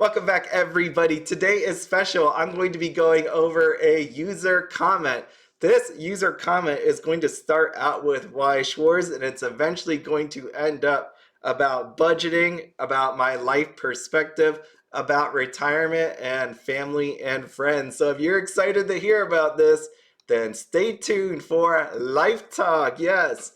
Welcome back, everybody. Today is special. I'm going to be going over a user comment. This user comment is going to start out with Weiss Schwarz, and it's eventually going to end up about budgeting, about my life perspective, about retirement, and family and friends. So if you're excited to hear about this, then stay tuned for Life Talk. Yes.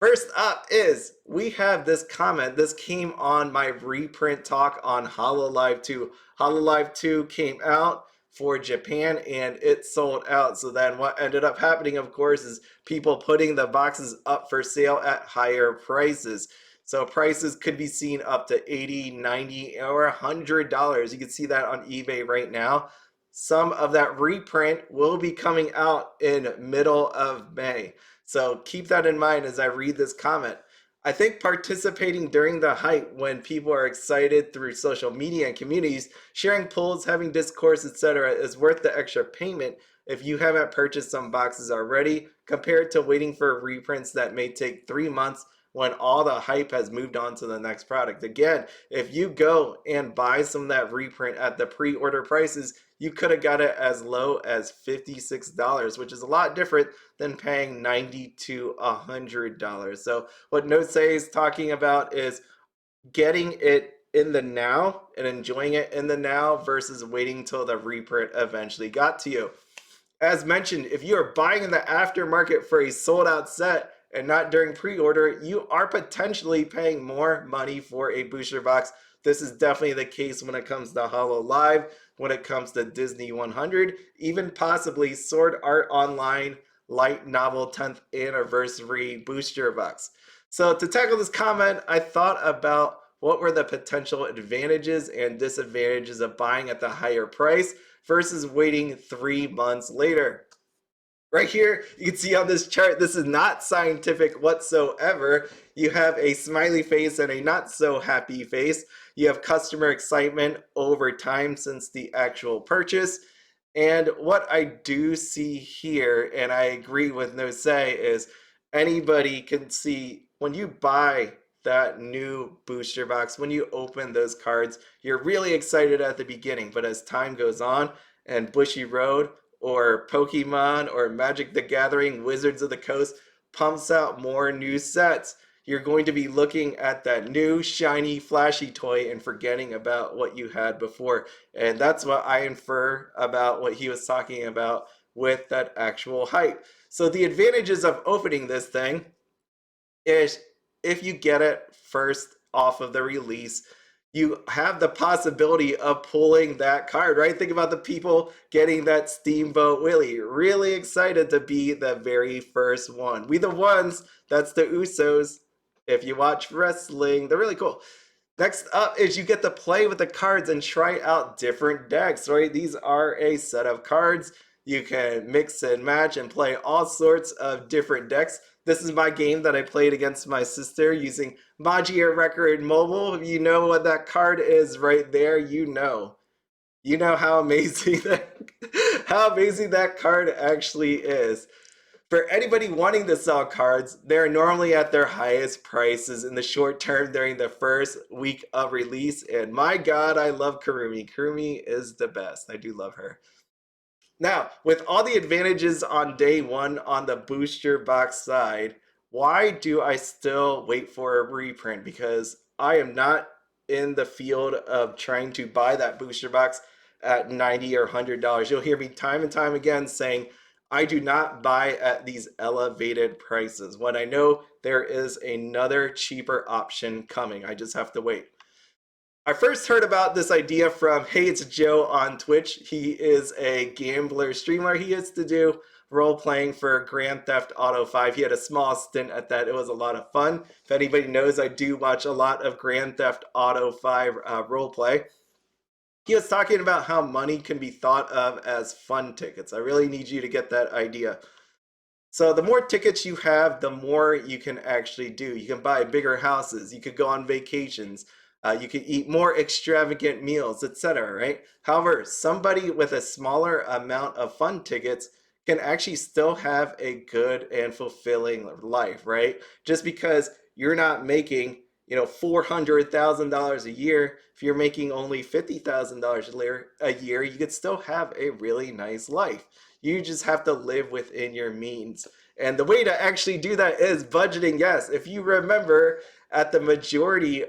First up is we have this comment. This came on my reprint talk on Hololive 2. Hololive 2 came out for Japan and it sold out. So then what ended up happening, of course, is people putting the boxes up for sale at higher prices. So prices could be seen up to 80, 90, or $100. You can see that on eBay right now. Some of that reprint will be coming out in middle of May. So keep that in mind as I read this comment. I think participating during the hype when people are excited through social media and communities, sharing polls, having discourse, etc., is worth the extra payment if you haven't purchased some boxes already, compared to waiting for reprints that may take 3 months when all the hype has moved on to the next product. Again, if you go and buy some of that reprint at the pre-order prices, you could have got it as low as $56, which is a lot different than paying $90 to $100. So what Note Say is talking about is getting it in the now and enjoying it in the now versus waiting till the reprint eventually got to you. As mentioned, if you are buying in the aftermarket for a sold out set and not during pre-order, you are potentially paying more money for a booster box. This is definitely the case when it comes to Hololive, when it comes to Disney 100, even possibly Sword Art Online light novel 10th anniversary booster box. So to tackle this comment, I thought about what were the potential advantages and disadvantages of buying at the higher price versus waiting 3 months later. Right here, you can see on this chart, this is not scientific whatsoever. You have a smiley face and a not so happy face. You have customer excitement over time since the actual purchase. And what I do see here, and I agree with No Say, is anybody can see when you buy that new booster box, when you open those cards, you're really excited at the beginning. But as time goes on and Bushy Road or Pokemon or Magic the Gathering, Wizards of the Coast pumps out more new sets, you're going to be looking at that new shiny flashy toy and forgetting about what you had before. And that's what I infer about what he was talking about with that actual hype. So the advantages of opening this thing is if you get it first off of the release, you have the possibility of pulling that card, right? Think about the people getting that Steamboat Willie, really excited to be the very first one. We the ones, that's the Usos. If you watch wrestling, they're really cool. Next up is you get to play with the cards and try out different decks, right? These are a set of cards. You can mix and match and play all sorts of different decks. This is my game that I played against my sister using Magier Record Mobile. You know what that card is right there. You know. You know how amazing that card actually is. For anybody wanting to sell cards, they're normally at their highest prices in the short term during the first week of release. And my God, I love Kurumi. Kurumi is the best. I do love her. Now, with all the advantages on day one on the booster box side, why do I still wait for a reprint? Because I am not in the field of trying to buy that booster box at $90 or $100. You'll hear me time and time again saying, I do not buy at these elevated prices. When I know there is another cheaper option coming, I just have to wait. I first heard about this idea from Hey It's Joe on Twitch. He is a gambler streamer. He used to do role playing for Grand Theft Auto 5. He had a small stint at that. It was a lot of fun. If anybody knows, I do watch a lot of Grand Theft Auto 5 role play. He was talking about how money can be thought of as fun tickets. I really need you to get that idea. So the more tickets you have, the more you can actually do. You can buy bigger houses. You could go on vacations. You could eat more extravagant meals, etc. Right? However, somebody with a smaller amount of fun tickets can actually still have a good and fulfilling life, right? Just because you're not making, $400,000 a year, if you're making only $50,000 a year, you could still have a really nice life. You just have to live within your means. And the way to actually do that is budgeting. Yes, if you remember at the majority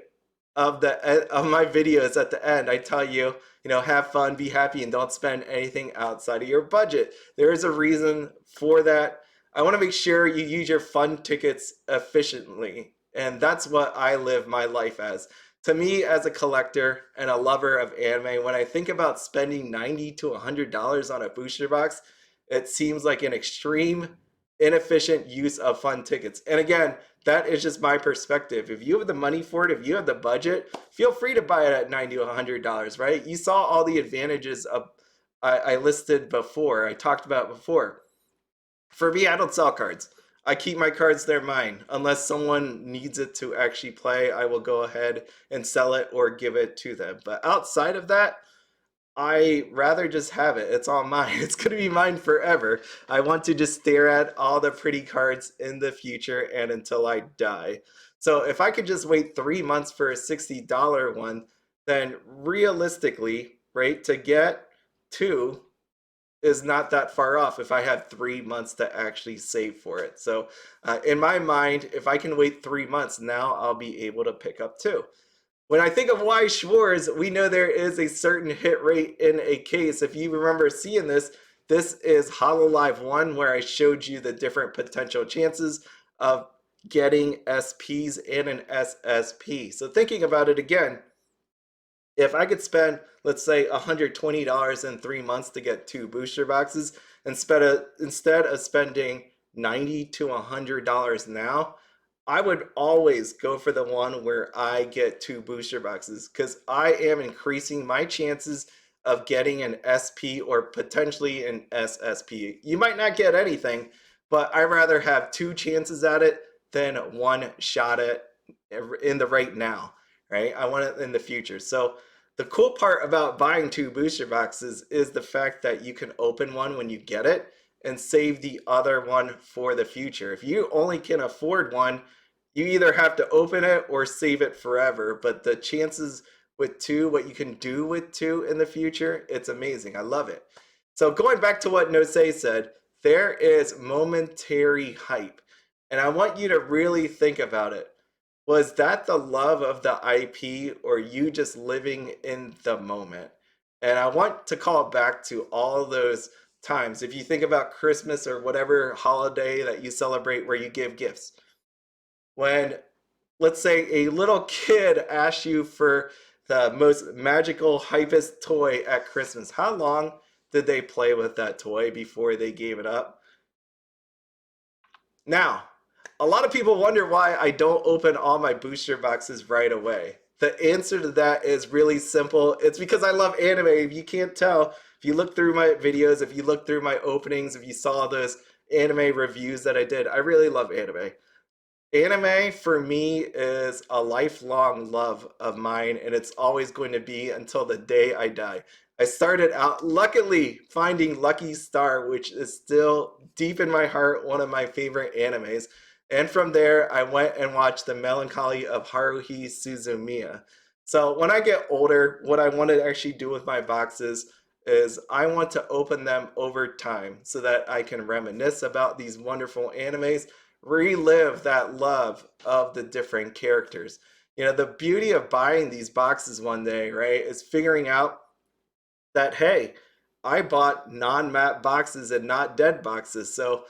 of my videos at the end, I tell you, have fun, be happy, and don't spend anything outside of your budget. There is a reason for that. I want to make sure you use your fun tickets efficiently, and that's what I live my life as. To me, as a collector and a lover of anime, when I think about spending $90 to $100 on a booster box, it seems like an extreme, inefficient use of fun tickets. And again, that is just my perspective. If you have the money for it, if you have the budget, feel free to buy it at $90 to $100, right? You saw all the advantages I listed before, I talked about before. For me, I don't sell cards. I keep my cards, they're mine. Unless someone needs it to actually play, I will go ahead and sell it or give it to them. But outside of that, I rather just have it. It's all mine. It's going to be mine forever. I want to just stare at all the pretty cards in the future and until I die. So if I could just wait 3 months for a $60 one, then realistically, right, to get two is not that far off if I had 3 months to actually save for it. So in my mind, if I can wait 3 months, now I'll be able to pick up two. When I think of Weiss Schwarz, we know there is a certain hit rate in a case. If you remember seeing this, this is Hololive 1, where I showed you the different potential chances of getting SPs and an SSP. So thinking about it again, if I could spend, let's say, $120 in 3 months to get two booster boxes, instead of spending $90 to $100 now, I would always go for the one where I get two booster boxes because I am increasing my chances of getting an SP or potentially an SSP. You might not get anything, but I'd rather have two chances at it than one shot at in the right now, right? I want it in the future. So the cool part about buying two booster boxes is the fact that you can open one when you get it and save the other one for the future. If you only can afford one, you either have to open it or save it forever. But the chances with two, what you can do with two in the future, it's amazing. I love it. So going back to what Nosei said, there is momentary hype. And I want you to really think about it. Was that the love of the IP or you just living in the moment? And I want to call back to all those times. If you think about Christmas or whatever holiday that you celebrate where you give gifts, when, let's say, a little kid asks you for the most magical, hypest toy at Christmas, how long did they play with that toy before they gave it up? Now, a lot of people wonder why I don't open all my booster boxes right away. The answer to that is really simple. It's because I love anime. If you can't tell, if you look through my videos, if you look through my openings, if you saw those anime reviews that I did, I really love anime. Anime for me is a lifelong love of mine, and it's always going to be until the day I die. I started out luckily finding Lucky Star, which is still deep in my heart, one of my favorite animes. And from there, I went and watched The Melancholy of Haruhi Suzumiya. So when I get older, what I want to actually do with my boxes is I want to open them over time so that I can reminisce about these wonderful animes, relive that love of the different characters. The beauty of buying these boxes one day, right, is figuring out that, hey, I bought non-map boxes and not dead boxes. So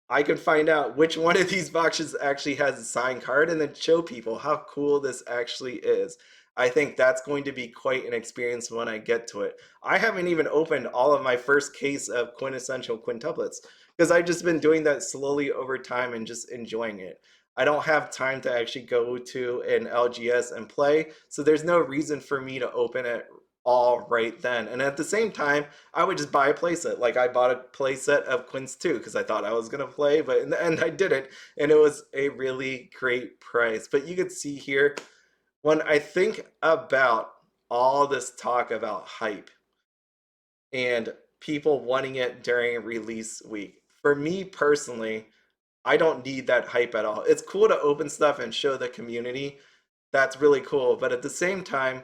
I can find out which one of these boxes actually has a signed card and then show people how cool this actually is. I think that's going to be quite an experience when I get to it. I haven't even opened all of my first case of quintessential quintuplets because I've just been doing that slowly over time and just enjoying it. I don't have time to actually go to an LGS and play, so there's no reason for me to open it all right then. And at the same time, I would just buy a playset. Like I bought a playset of Quints 2 because I thought I was going to play, but in the end I didn't. And it was a really great price. But you could see here, when I think about all this talk about hype and people wanting it during release week, for me personally, I don't need that hype at all. It's cool to open stuff and show the community, That's really cool. But at the same time,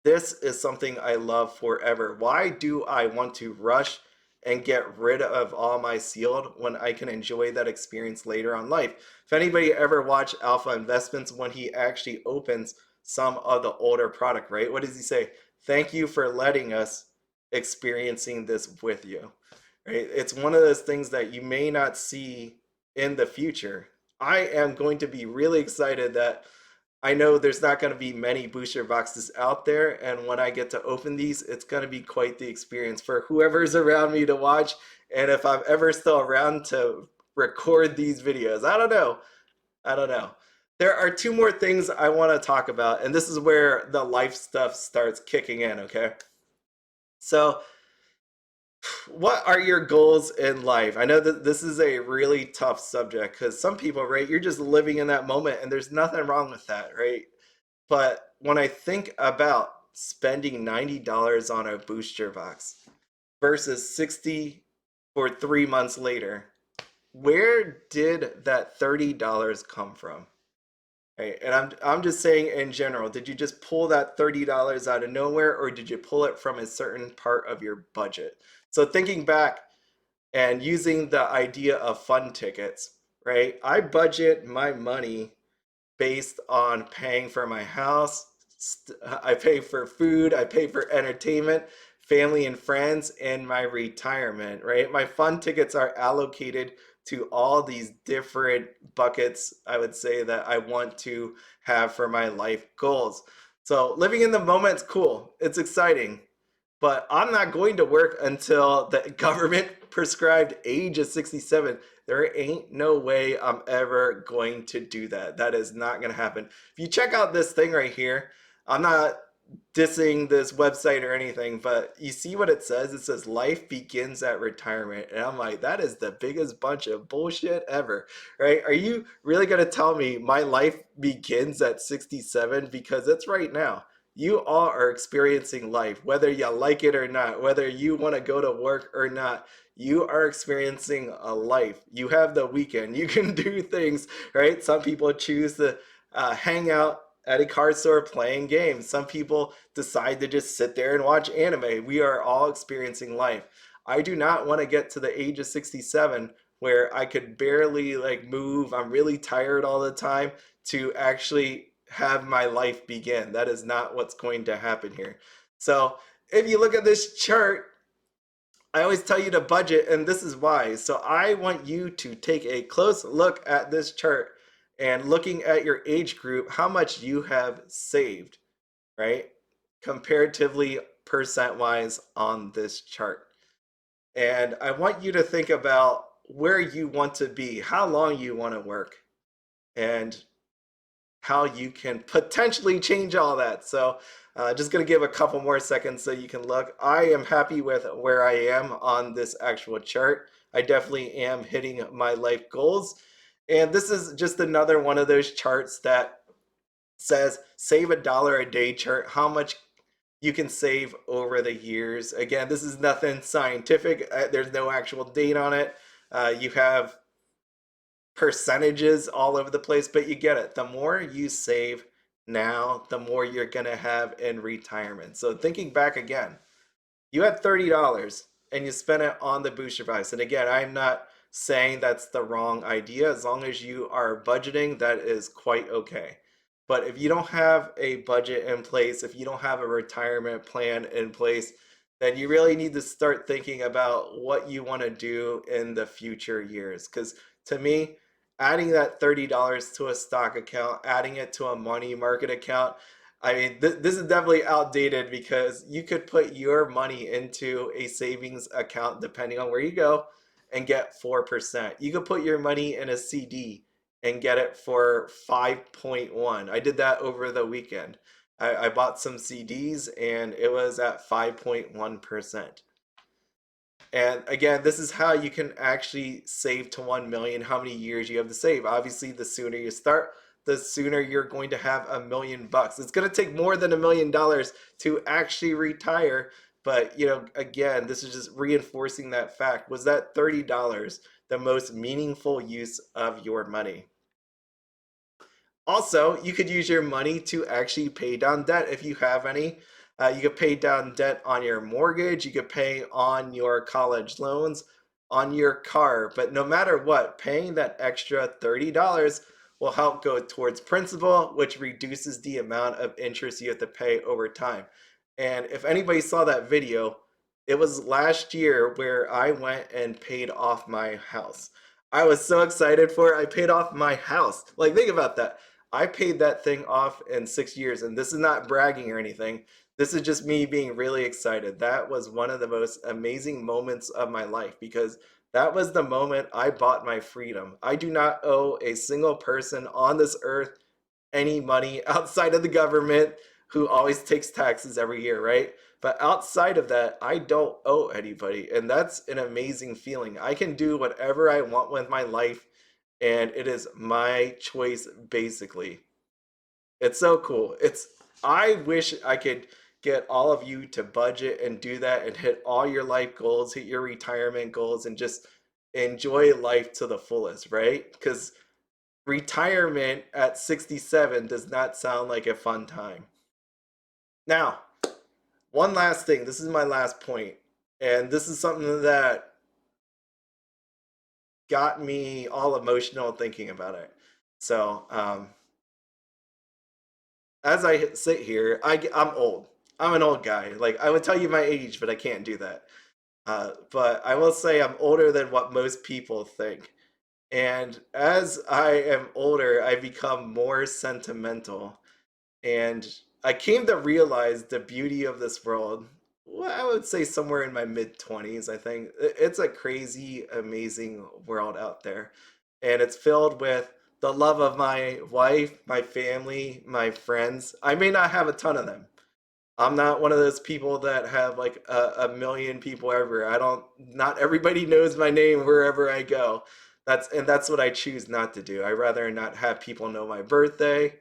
this is something I love forever. Why do I want to rush and get rid of all my sealed when I can enjoy that experience later on life? If anybody ever watched Alpha Investments, when he actually opens some of the older product, right? What does he say? Thank you for letting us experiencing this with you. Right? It's one of those things that you may not see in the future. I am going to be really excited that I know there's not going to be many booster boxes out there, and when I get to open these, it's going to be quite the experience for whoever's around me to watch, and if I'm ever still around to record these videos. I don't know. I don't know. There are two more things I want to talk about, and this is where the life stuff starts kicking in, okay? So, what are your goals in life? I know that this is a really tough subject because some people, right, you're just living in that moment, and there's nothing wrong with that, right? But when I think about spending $90 on a booster box versus 60 for 3 months later, where did that $30 come from? Right? And I'm just saying in general, did you just pull that $30 out of nowhere or did you pull it from a certain part of your budget? So thinking back and using the idea of fun tickets, right? I budget my money based on paying for my house. I pay for food, I pay for entertainment, family and friends, and my retirement, right? My fun tickets are allocated to all these different buckets, I would say, that I want to have for my life goals. So living in the moment's cool. It's exciting, but I'm not going to work until the government prescribed age of 67. There ain't no way I'm ever going to do that. That is not going to happen. If you check out this thing right here, I'm not dissing this website or anything, but you see what it says? It says life begins at retirement. And I'm like, that is the biggest bunch of bullshit ever, right? Are you really going to tell me my life begins at 67? Because it's right now. You all are experiencing life, whether you like it or not, whether you want to go to work or not. You are experiencing a life. You have the weekend. You can do things, right? Some people choose to hang out at a card store playing games. Some people decide to just sit there and watch anime. We are all experiencing life. I do not want to get to the age of 67 where I could barely like move. I'm really tired all the time to actually have my life begin. That is not what's going to happen here. So if you look at this chart, I always tell you to budget, and this is why. So I want you to take a close look at this chart and looking at your age group, how much you have saved, right? Comparatively percent wise on this chart. And I want you to think about where you want to be, how long you want to work, and how you can potentially change all that. So just going to give a couple more seconds so you can look. I am happy with where I am on this actual chart. I definitely am hitting my life goals. And this is just another one of those charts that says save $1 a day chart, how much you can save over the years. Again, this is nothing scientific. There's no actual date on it. You have percentages all over the place, but you get it. The more you save now, the more you're going to have in retirement. So thinking back again, you had $30 and you spent it on the booster device. And again, I'm not saying that's the wrong idea. As long as you are budgeting, that is quite okay. But if you don't have a budget in place, if you don't have a retirement plan in place, then you really need to start thinking about what you want to do in the future years. Because to me, adding that $30 to a stock account, adding it to a money market account, I mean, this is definitely outdated because you could put your money into a savings account depending on where you go and get 4%. You could put your money in a CD and get it for 5.1. I did that over the weekend. I bought some CDs and it was at 5.1%. And again, this is how you can actually save to 1 million, how many years you have to save. Obviously, the sooner you start, the sooner you're going to have $1 million. It's going to take more than $1 million to actually retire. But, you know, again, this is just reinforcing that fact. Was that $30 the most meaningful use of your money? Also, you could use your money to actually pay down debt if you have any. You could pay down debt on your mortgage, you could pay on your college loans, on your car. But no matter what, paying that extra $30 will help go towards principal, which reduces the amount of interest you have to pay over time. And if anybody saw that video, it was last year where I went and paid off my house. I was so excited for it. I paid off my house. Like, think about that. I paid that thing off in 6 years, and this is not bragging or anything. This is just me being really excited. That was one of the most amazing moments of my life because that was the moment I bought my freedom. I do not owe a single person on this earth any money outside of the government who always takes taxes every year, right? But outside of that, I don't owe anybody. And that's an amazing feeling. I can do whatever I want with my life, and it is my choice, basically. It's so cool. I wish I could get all of you to budget and do that and hit all your life goals, hit your retirement goals, and just enjoy life to the fullest, right? Because retirement at 67 does not sound like a fun time. Now, one last thing. This is my last point, and this is something that got me all emotional thinking about it. So, as I sit here, I'm old. I'm an old guy. Like, I would tell you my age, but I can't do that. But I will say I'm older than what most people think. And as I am older, I become more sentimental. And I came to realize the beauty of this world. Well, I would say somewhere in my mid 20s, I think. It's a crazy, amazing world out there. And it's filled with the love of my wife, my family, my friends. I may not have a ton of them. I'm not one of those people that have like a million people ever. Not everybody knows my name wherever I go. That's what I choose not to do. I rather not have people know my birthday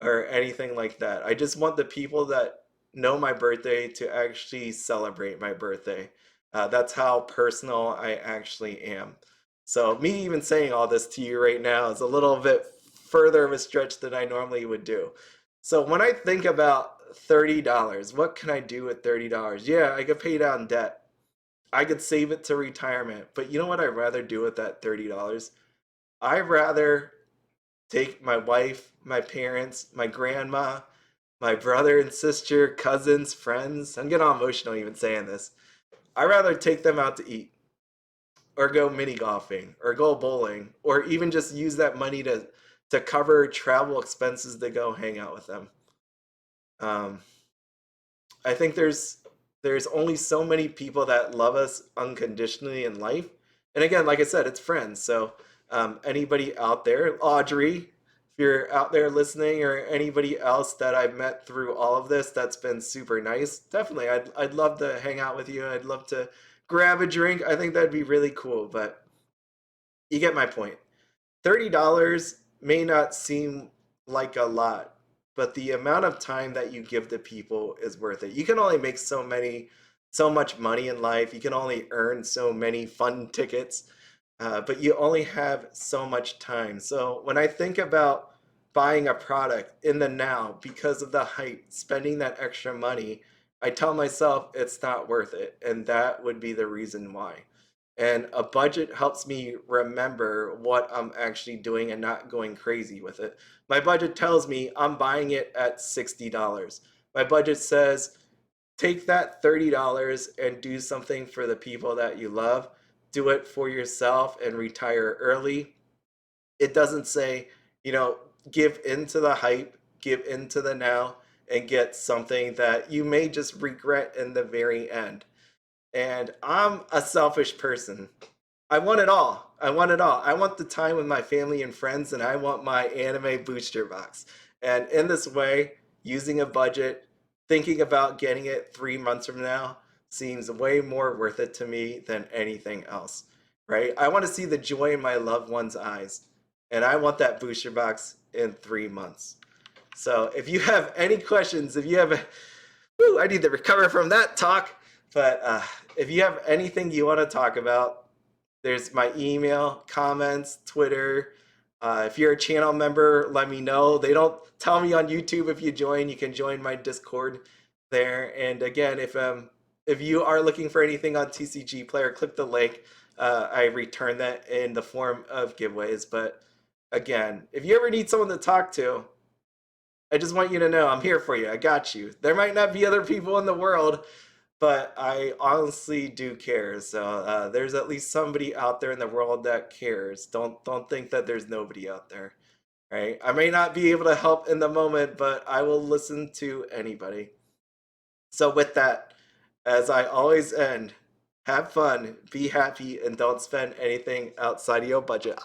or anything like that. I just want the people that know my birthday to actually celebrate my birthday. That's how personal I actually am. So, me even saying all this to you right now is a little bit further of a stretch than I normally would do. So, when I think about $30, what can I do with $30? Yeah, I could pay down debt. I could save it to retirement. But you know what I'd rather do with that $30? I'd rather take my wife, my parents, my grandma, my brother and sister, cousins, friends. I'm getting all emotional even saying this. I'd rather take them out to eat or go mini golfing or go bowling or even just use that money to cover travel expenses to go hang out with them. Um, I think there's only so many people that love us unconditionally in life. And again, like I said, it's friends. So anybody out there, Audrey, if you're out there listening, or anybody else that I've met through all of this, that's been super nice. Definitely, I'd love to hang out with you. I'd love to grab a drink. I think that'd be really cool. But you get my point. $30 may not seem like a lot, but the amount of time that you give to people is worth it. You can only make so much money in life. You can only earn so many fun tickets, but you only have so much time. So when I think about buying a product in the now because of the hype, spending that extra money, I tell myself it's not worth it. And that would be the reason why. And a budget helps me remember what I'm actually doing and not going crazy with it. My budget tells me I'm buying it at $60. My budget says take that $30 and do something for the people that you love. Do it for yourself and retire early. It doesn't say, you know, give into the hype, give into the now, and get something that you may just regret in the very end. And I'm a selfish person. I want it all. I want it all. I want the time with my family and friends, and I want my anime booster box. And in this way, using a budget, thinking about getting it 3 months from now seems way more worth it to me than anything else, right? I want to see the joy in my loved one's eyes, and I want that booster box in 3 months. So if you have any questions, if you have, I need to recover from that talk. But if you have anything you want to talk about, there's my email, comments, Twitter, If you're a channel member, let me know. They don't tell me on YouTube if you join. You can join my Discord there. And again, if you are looking for anything on TCG Player, click the link. I return that in the form of giveaways. But again, if you ever need someone to talk to, I just want you to know I'm here for you. I got you. There might not be other people in the world, but I honestly do care. So there's at least somebody out there in the world that cares. Don't think that there's nobody out there, right? I may not be able to help in the moment, but I will listen to anybody. So with that, as I always end, have fun, be happy, and don't spend anything outside of your budget.